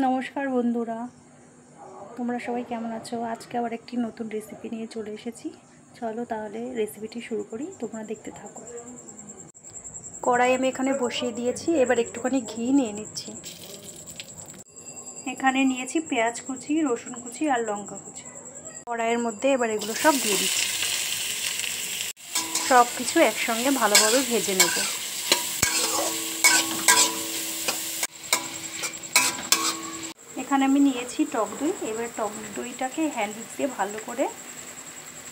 নমস্কার বন্ধুরা, তোমরা সবাই কেমন আছো? আজকে আবার একটি নতুন রেসিপি নিয়ে চলে এসেছি। চলো তাহলে রেসিপিটি শুরু করি, তোমরা দেখতে থাকো। কড়াই আমি এখানে বসিয়ে দিয়েছি, এবার একটুখানি ঘি নিয়ে নিচ্ছি। এখানে নিয়েছি পেঁয়াজ কুচি, রসুন কুচি আর লঙ্কা কুচি। কড়াইয়ের মধ্যে এবার এগুলো সব দিয়ে দিচ্ছি। সব কিছু একসঙ্গে ভালোভাবে ভেজে নেব। এখানে আমি নিয়েছি টক দই। এবার টক দইটাকে হ্যান্ড উইক্স দিয়ে ভালো করে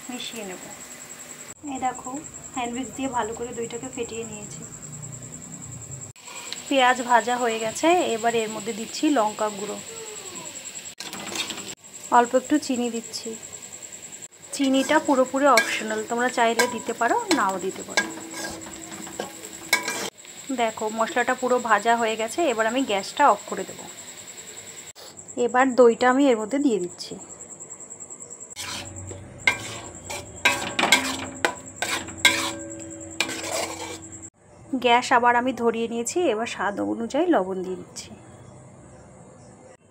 মিশিয়ে নেব। এই দেখো, হ্যান্ড উইক্স দিয়ে ভালো করে দইটাকে ফেটিয়ে নিয়েছি। পেঁয়াজ ভাজা হয়ে গেছে, এবার এর মধ্যে দিচ্ছি লঙ্কা গুঁড়ো, অল্প একটু চিনি দিচ্ছি। চিনিটা পুরোপুরি অপশনাল, তোমরা চাইলে দিতে পারো, নাও দিতে পারো। দেখো মশলাটা পুরো ভাজা হয়ে গেছে, এবার আমি গ্যাসটা অফ করে দেব। এবার দইটা আমি এর মধ্যে দিয়ে দিচ্ছি। গ্যাস আবার আমি ধরিয়ে নিয়েছি, এবার স্বাদ অনুযায়ী লবণ দিয়ে দিচ্ছি।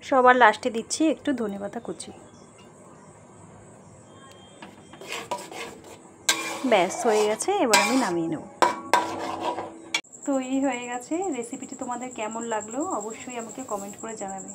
সবার লাস্টে দিচ্ছি একটু ধনেপাতা কুচি। ব্যাস হয়ে গেছে, এবার আমি নামিয়ে নেব। তৈরি হয়ে গেছে। রেসিপিটি তোমাদের কেমন লাগলো অবশ্যই আমাকে কমেন্ট করে জানাবে।